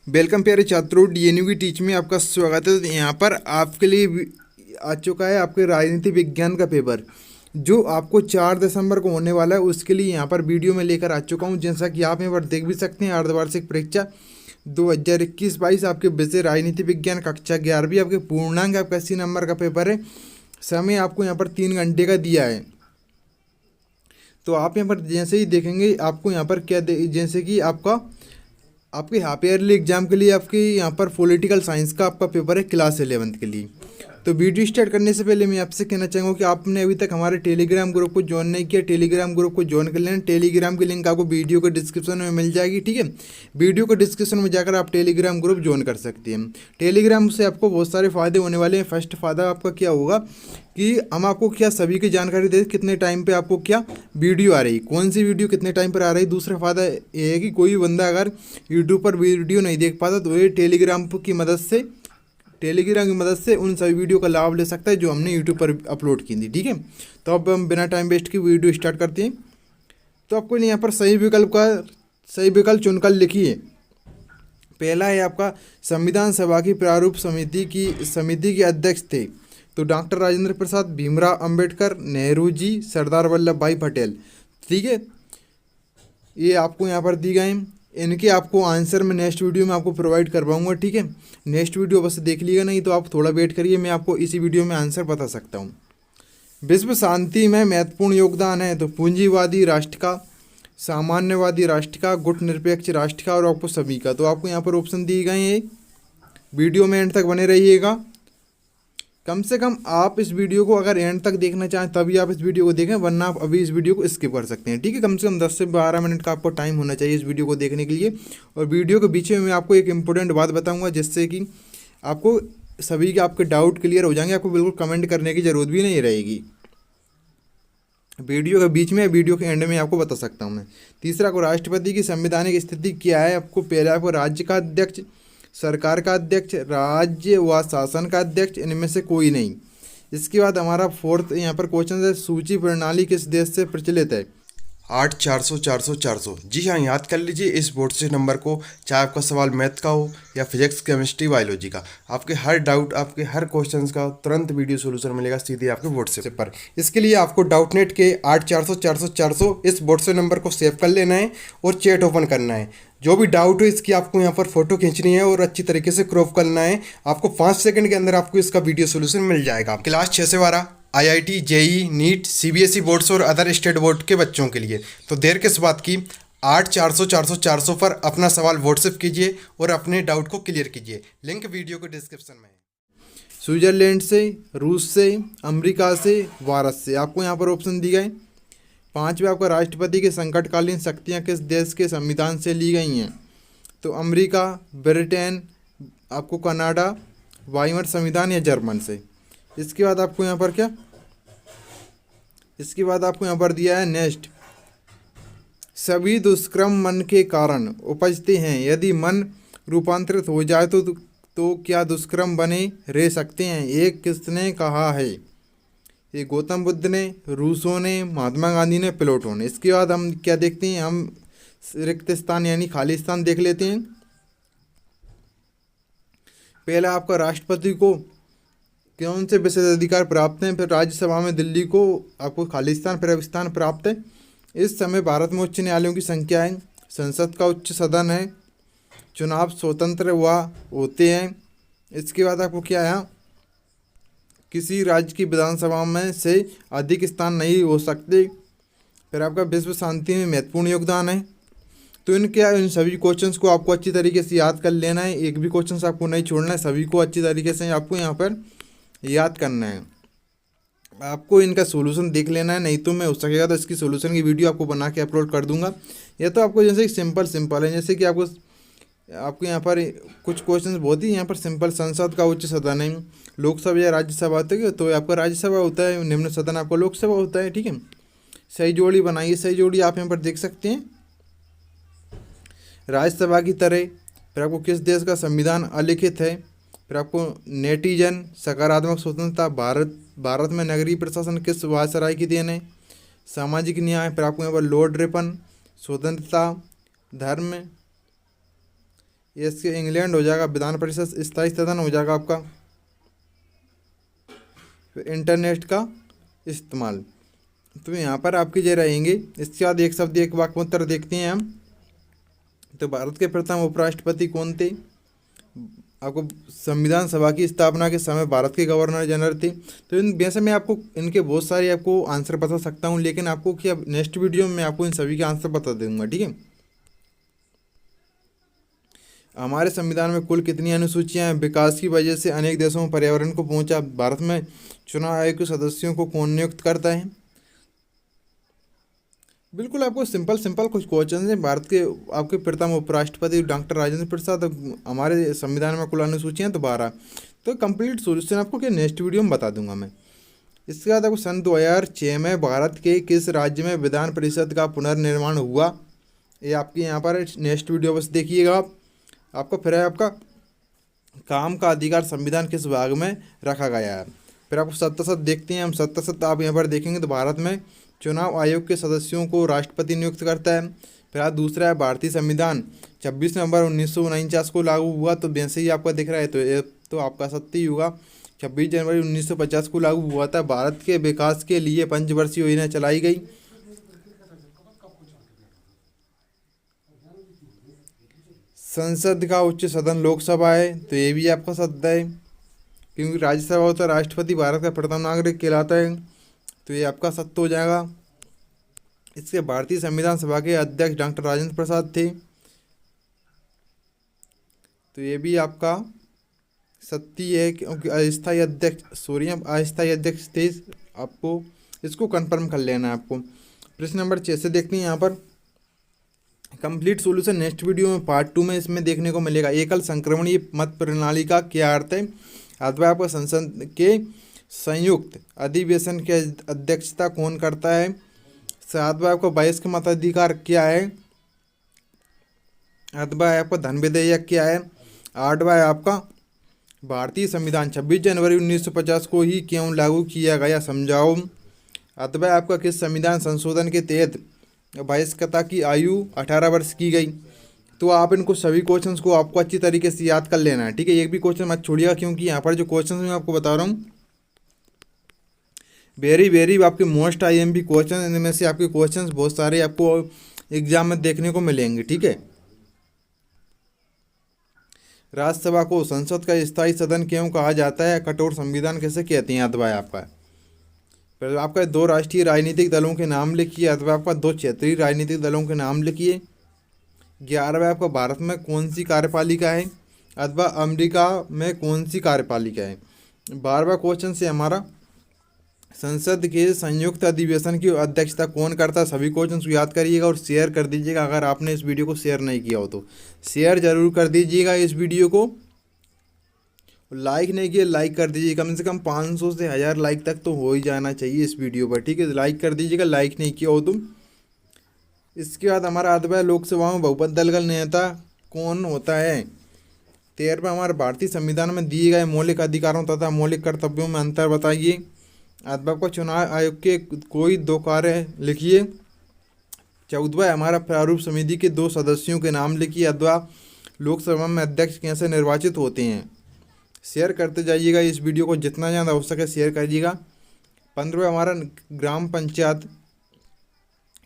Welcome प्यारे छात्रों, डीएनयू की टीच में आपका स्वागत है। तो यहाँ पर आपके लिए आ चुका है आपके राजनीति विज्ञान का पेपर, जो आपको 4 दिसंबर को होने वाला है। उसके लिए यहाँ पर वीडियो में लेकर आ चुका हूँ। जैसा कि आप यहाँ पर देख भी सकते हैं, अर्धवार्षिक परीक्षा 2021-22 आपके विषय राजनीति विज्ञान कक्षा 11वीं आपके पूर्णांक आपका 80 नंबर का पेपर है। समय आपको यहाँ पर 3 घंटे का दिया है। तो आप यहाँ पर जैसे ही देखेंगे आपको यहाँ पर क्या जैसे कि आपके हाफ ईयरली एग्जाम के लिए आपके यहाँ पर पॉलिटिकल साइंस का आपका पेपर है क्लास 11th के लिए। तो वीडियो स्टार्ट करने से पहले मैं आपसे कहना चाहूँगा कि आपने अभी तक हमारे टेलीग्राम ग्रुप को ज्वाइन नहीं किया, टेलीग्राम ग्रुप को ज्वाइन कर लेना। टेलीग्राम की लिंक आपको वीडियो के डिस्क्रिप्शन में मिल जाएगी, ठीक है। वीडियो के डिस्क्रिप्शन में जाकर आप टेलीग्राम ग्रुप ज्वाइन कर सकते हैं। टेलीग्राम से आपको बहुत सारे फ़ायदे होने वाले हैं। फर्स्ट फ़ायदा आपका क्या होगा कि हम आपको क्या सभी की जानकारी दे, कितने टाइम पे आपको क्या वीडियो आ रही, कौन सी वीडियो कितने टाइम पर आ रही। दूसरा फ़ायदा ये है कि कोई भी बंदा अगर यूट्यूब पर वीडियो नहीं देख पाता तो ये टेलीग्राम की मदद से उन सभी वीडियो का लाभ ले सकता है जो हमने यूट्यूब पर अपलोड की थी, ठीक है। तो अब हम बिना टाइम वेस्ट की वीडियो स्टार्ट करते हैं। तो आपको यहाँ पर सही विकल्प चुनकर लिखिए। पहला है आपका संविधान सभा की प्रारूप समिति के अध्यक्ष थे तो डॉक्टर राजेंद्र प्रसाद, भीमराव अंबेडकर, नेहरू जी, सरदार वल्लभ भाई पटेल, ठीक है। ये आपको यहाँ पर दी गए हैं। इनके आपको आंसर मैं नेक्स्ट वीडियो में आपको प्रोवाइड करवाऊंगा, ठीक है। नेक्स्ट वीडियो बस देख लीजिएगा, नहीं तो आप थोड़ा वेट करिए, मैं आपको इसी वीडियो में आंसर बता सकता हूँ। विश्व शांति में महत्वपूर्ण योगदान है तो पूंजीवादी राष्ट्र का, सामान्यवादी राष्ट्र का, गुट निरपेक्ष राष्ट्र का और आपको सभी का। तो आपको यहाँ पर ऑप्शन दिए गए हैं। वीडियो में एंड तक बने रहिएगा। कम से कम आप इस वीडियो को अगर एंड तक देखना चाहें तभी आप इस वीडियो को देखें, वरना आप अभी इस वीडियो को स्किप कर सकते हैं, ठीक है। कम से कम 10 से 12 मिनट का आपको टाइम होना चाहिए इस वीडियो को देखने के लिए। और वीडियो के बीच में मैं आपको एक इम्पोर्टेंट बात बताऊंगा, जिससे कि आपको सभी के आपके डाउट क्लियर हो जाएंगे। आपको बिल्कुल कमेंट करने की ज़रूरत भी नहीं रहेगी। वीडियो के बीच में, वीडियो के एंड में आपको बता सकता हूँ मैं। तीसरा को राष्ट्रपति की संवैधानिक स्थिति क्या है। आपको पहला आपको राज्य का अध्यक्ष, सरकार का अध्यक्ष, राज्य व शासन का अध्यक्ष, इनमें से कोई नहीं। इसके बाद हमारा फोर्थ यहाँ पर क्वेश्चन है, सूची प्रणाली किस देश से प्रचलित है। 8 400 400 400। जी हाँ, याद कर लीजिए इस बोर्ड से नंबर को, चाहे आपका सवाल मैथ का हो या फिजिक्स, केमिस्ट्री, बायोलॉजी का। आपके हर डाउट, आपके हर क्वेश्चंस का तुरंत वीडियो सोल्यूशन मिलेगा सीधे आपके व्हाट्सएप पर। इसके लिए आपको डाउटनेट के 8 400 400 400 इस बोर्ड से नंबर को सेव कर लेना है और चैट ओपन करना है। जो भी डाउट हो इसकी आपको यहाँ पर फोटो खींचनी है और अच्छी तरीके से क्रॉप करना है। आपको 5 सेकंड के अंदर आपको इसका वीडियो सोल्यूशन मिल जाएगा। क्लास 6 से 12 IIT, JEE, NEET, CBSE boards और अदर स्टेट बोर्ड के बच्चों के लिए। तो देर किस बात की, 8 400 400 400 पर अपना सवाल व्हाट्सएप कीजिए और अपने डाउट को क्लियर कीजिए। लिंक वीडियो के डिस्क्रिप्शन में है। स्विट्जरलैंड से, रूस से, अमेरिका से, भारत से आपको यहाँ पर ऑप्शन दी गए। 5वें आपका राष्ट्रपति की संकटकालीन शक्तियाँ किस देश के संविधान से ली गई हैं। तो अमेरिका, ब्रिटेन, आपको कनाडा, वाइमर संविधान या जर्मन से। इसके बाद आपको यहाँ पर दिया है नेक्स्ट, सभी दुष्कर्म मन के कारण उपजते हैं, यदि मन रूपांतरित हो जाए तो क्या दुष्कर्म बने रह सकते हैं। एक किसने कहा है। ये गौतम बुद्ध ने, रूसो ने, महात्मा गांधी ने, प्लेटो ने। इसके बाद हम क्या देखते हैं, हम रिक्त स्थान यानी खाली स्थान देख लेते हैं। पहला आपका राष्ट्रपति को कौन से विशेष अधिकार प्राप्त हैं। फिर राज्यसभा में दिल्ली को आपको खालिस्तान स्थान प्राप्त है। इस समय भारत में उच्च न्यायालयों की संख्या है। संसद का उच्च सदन है। चुनाव स्वतंत्र होते हैं। इसके बाद आपको क्या है, किसी राज्य की विधानसभा में से अधिक स्थान नहीं हो सकते। फिर आपका विश्व शांति में महत्वपूर्ण योगदान है। तो इन सभी क्वेश्चंस को आपको अच्छी तरीके से याद कर लेना है। एक भी क्वेश्चंस आपको नहीं छोड़ना है, सभी को अच्छी तरीके से आपको यहाँ पर याद करना है। आपको इनका सॉल्यूशन देख लेना है, नहीं तो मैं हो सकेगा तो इसकी सॉल्यूशन की वीडियो आपको बना के अपलोड कर दूंगा। या तो आपको जैसे सिंपल है, जैसे कि आपको यहाँ पर कुछ क्वेश्चंस बहुत ही यहाँ पर सिंपल। संसद का उच्च सदन है, लोकसभा या राज्यसभा होती है, तो आपका राज्यसभा होता है, निम्न सदन आपका लोकसभा होता है, ठीक है। सही जोड़ी बनाइए, सही जोड़ी आप यहाँ पर देख सकते हैं राज्यसभा की तरह। फिर आपको किस देश का संविधान अलिखित है। फिर आपको नेटिजन, सकारात्मक स्वतंत्रता, भारत में नगरीय प्रशासन किस वायसराय की देन है। सामाजिक न्याय, फिर आपको यहाँ पर लॉर्ड रिपन, स्वतंत्रता, धर्म, इसके इंग्लैंड हो जाएगा, विधान परिषद स्थायी सदन हो जाएगा आपका। फिर इंटरनेट का इस्तेमाल, तो यहाँ पर आपकी जो रहेंगे। इसके बाद एक शब्द एक वाक्य उत्तर देखते हैं हम। तो भारत के प्रथम उपराष्ट्रपति कौन थे? आपको संविधान सभा की स्थापना के समय भारत के गवर्नर जनरल थे। तो इन वैसे मैं आपको इनके बहुत सारे आपको आंसर बता सकता हूँ, लेकिन आपको क्या नेक्स्ट वीडियो में मैं आपको इन सभी के आंसर बता दूंगा, ठीक है। हमारे संविधान में कुल कितनी अनुसूचियां हैं? विकास की वजह से अनेक देशों में पर्यावरण को पहुंचा। भारत में चुनाव आयोग के सदस्यों को कौन नियुक्त करता है? बिल्कुल आपको सिंपल सिंपल कुछ क्वेश्चन हैं। भारत के आपके प्रथम उपराष्ट्रपति डॉक्टर राजेंद्र प्रसाद। हमारे संविधान में कुल अनुसूचियां तो 12। तो कंप्लीट सॉल्यूशन आपको क्या नेक्स्ट वीडियो में बता दूंगा मैं। इसके बाद आपको सन 2006 में भारत के किस राज्य में विधान परिषद का पुनर्निर्माण हुआ? ये आपके यहाँ पर नेक्स्ट वीडियो बस देखिएगा आप। आपको फिर है आपका काम का अधिकार संविधान किस भाग में रखा गया है। फिर आपको सत्तासद देखते हैं हम। सत्तासद आप यहाँ पर देखेंगे तो भारत में चुनाव आयोग के सदस्यों को राष्ट्रपति नियुक्त करता है। फिर आप दूसरा है भारतीय संविधान 26 नवंबर 1949 को लागू हुआ। तो वैसे ही आपका दिख रहा है, तो ये तो आपका सत्य ही होगा। 26 जनवरी 1950 को लागू हुआ था। भारत के विकास के लिए पंचवर्षीय योजना चलाई गई। संसद का उच्च सदन लोकसभा है, तो ये भी आपका सत्य है, क्योंकि राज्यसभा होता है राष्ट्रपति भारत का प्रथम नागरिक कहलाता है। तो ये आपका सत्य हो जाएगा। इसके भारतीय संविधान सभा के अध्यक्ष डॉक्टर राजेंद्र प्रसाद थे, तो ये भी आपका सत्य है, क्योंकि अस्थायी अध्यक्ष थे। आपको इसको कंफर्म कर लेना है आपको। प्रश्न नंबर 6 से देखते हैं यहाँ पर। कंप्लीट सॉल्यूशन नेक्स्ट वीडियो में पार्ट 2 में इसमें देखने को मिलेगा। एकल संक्रमणीय मत प्रणाली का क्या अर्थ है? अथवा आपको संसद के संयुक्त अधिवेशन की अध्यक्षता कौन करता है? सातवां आपको वयस्क मताधिकार क्या है? आठवां आपका धन विधेयक क्या है? आठवां आपका भारतीय संविधान 26 जनवरी 1950 को ही क्यों लागू किया गया, समझाओ। अथवा आपका किस संविधान संशोधन के तहत वयस्कता की आयु 18 वर्ष की गई? तो आप इनको सभी क्वेश्चंस को आपको अच्छी तरीके से याद कर लेना है, ठीक है। एक भी क्वेश्चन मत छोड़िएगा, क्योंकि यहाँ पर जो क्वेश्चंस मैं आपको बता रहा हूँ वेरी आपके मोस्ट IMP क्वेश्चन, इनमें से आपके क्वेश्चंस बहुत सारे आपको एग्जाम में देखने को मिलेंगे, ठीक है। राज्यसभा को संसद का स्थायी सदन क्यों कहा जाता है? कठोर संविधान कैसे कहते हैं? अथवा आपका फिर आपका 2 राष्ट्रीय राजनीतिक दलों के नाम लिखिए। अथवा आपका 2 क्षेत्रीय राजनीतिक दलों के नाम लिखिए। 11वां आपका भारत में कौन सी कार्यपालिका है? अथवा अमेरिका में कौन सी कार्यपालिका है? 12वां क्वेश्चन से हमारा संसद के संयुक्त अधिवेशन की अध्यक्षता कौन करता है? सभी क्वेश्चन को याद करिएगा और शेयर कर दीजिएगा। अगर आपने इस वीडियो को शेयर नहीं किया हो तो शेयर जरूर कर दीजिएगा इस वीडियो को। लाइक नहीं किया लाइक कर दीजिए, कम से कम 500 से 1000 लाइक तक तो हो ही जाना चाहिए इस वीडियो पर, ठीक है। लाइक कर दीजिएगा, लाइक नहीं किया हो तुम। इसके बाद हमारा अथवा लोकसभा में बहुमत दल का नेता कौन होता है? 13वां हमारे भारतीय संविधान में दिए गए मौलिक अधिकारों तथा मौलिक कर्तव्यों में अंतर बताइए। अथवा को चुनाव आयोग के कोई 2 कार्य लिखिए। 14वां हमारा प्रारूप समिति के 2 सदस्यों के नाम लिखिए। अथवा लोकसभा में अध्यक्ष कैसे निर्वाचित होते हैं? शेयर करते जाइएगा इस वीडियो को, जितना ज़्यादा हो सके शेयर करिएगा। 15वां हमारा ग्राम पंचायत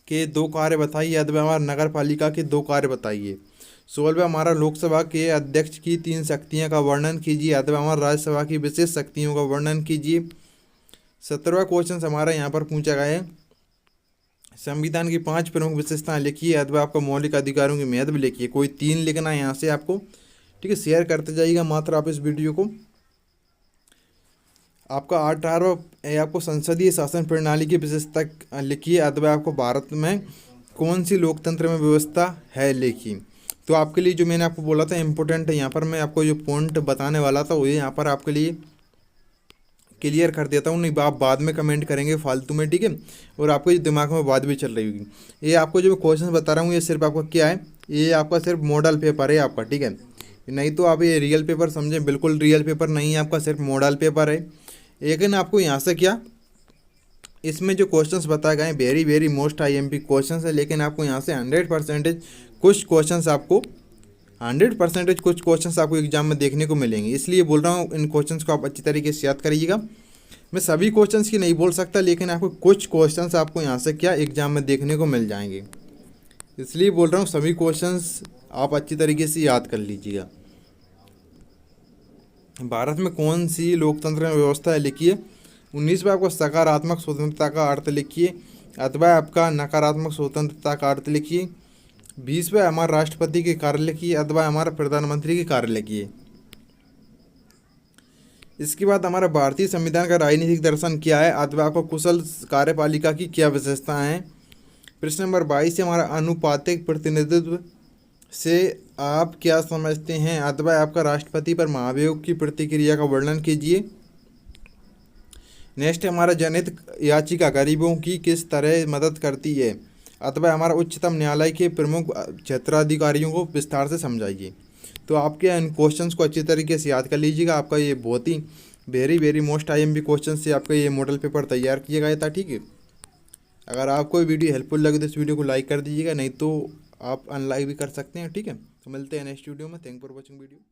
के 2 कार्य बताइए। अथवा हमारा नगर पालिका के 2 कार्य बताइए। 16वां हमारा लोकसभा के अध्यक्ष की 3 शक्तियाँ का वर्णन कीजिए। अथवा हमारा राज्यसभा की विशेष शक्तियों का वर्णन कीजिए। 17वां क्वेश्चन हमारा यहाँ पर पूछा गया है, संविधान की 5 प्रमुख विशेषताएं लिखिए। अथवा आपका मौलिक अधिकारों की महत्व लिखिए। कोई 3 लिखना है यहाँ से आपको, ठीक है। शेयर करते जाइएगा मात्र आप इस वीडियो को। आपका 18वां आपको संसदीय शासन प्रणाली की विशेषता लिखिए। अथवा आपको भारत में कौन सी लोकतंत्र में व्यवस्था है लिखिए। तो आपके लिए जो मैंने आपको बोला था इम्पोर्टेंट है, यहाँ पर मैं आपको जो पॉइंट बताने वाला था वो यहाँ पर आपके लिए क्लियर कर देता हूँ, नहीं आप बाद में कमेंट करेंगे फालतू में, ठीक है। और आपके दिमाग में बात भी चल रही होगी। ये आपको जो मैं क्वेश्चन बता रहा हूँ ये सिर्फ आपका क्या है, ये आपका सिर्फ मॉडल पेपर है आपका, ठीक है। नहीं तो आप ये रियल पेपर समझें, बिल्कुल रियल पेपर नहीं है आपका, सिर्फ मॉडल पेपर है। लेकिन आपको यहाँ से क्या, इसमें जो क्वेश्चंस बताए गए हैं वेरी मोस्ट IMP क्वेश्चंस है, लेकिन आपको यहाँ से 100% कुछ क्वेश्चंस आपको 100% कुछ क्वेश्चंस आपको एग्जाम में देखने को मिलेंगे, इसलिए बोल रहा हूँ इन क्वेश्चंस को आप अच्छी तरीके से याद करिएगा। मैं सभी क्वेश्चंस की नहीं बोल सकता, लेकिन आपको कुछ क्वेश्चंस आपको यहाँ से क्या एग्जाम में देखने को मिल जाएंगे, इसलिए बोल रहा हूँ सभी क्वेश्चंस आप अच्छी तरीके से याद कर लीजिएगा। भारत में कौन सी लोकतंत्र व्यवस्था है लिखिए। 19 में आपको सकारात्मक स्वतंत्रता का अर्थ लिखिए, अथवा आपका नकारात्मक स्वतंत्रता का अर्थ लिखिए। 20 में हमारा राष्ट्रपति के कार्य लिखिए, अथवा हमारा प्रधानमंत्री के कार्य लिखिए। इसके बाद हमारा भारतीय संविधान का राजनीतिक दर्शन क्या है, अथवा आपको कुशल कार्यपालिका की क्या विशेषताएं हैं। प्रश्न नंबर 22 से हमारा अनुपातिक प्रतिनिधित्व से आप क्या समझते हैं, अथवा आपका राष्ट्रपति पर महाभियोग की प्रतिक्रिया का वर्णन कीजिए। नेक्स्ट हमारा जनहित याचिका गरीबों की किस तरह मदद करती है, अथवा हमारा उच्चतम न्यायालय के प्रमुख क्षेत्राधिकारियों को विस्तार से समझाइए। तो आपके इन क्वेश्चंस को अच्छी तरीके से याद कर लीजिएगा। आपका ये बहुत ही वेरी मोस्ट IMP क्वेश्चन से आपका ये मॉडल पेपर तैयार किया गया था, ठीक है। अगर आपको ये वीडियो हेल्पफुल लगे तो इस वीडियो को लाइक कर दीजिएगा, नहीं तो आप अनलाइक भी कर सकते हैं, ठीक है। तो मिलते हैं नेक्स्ट वीडियो में। Thank for watching video.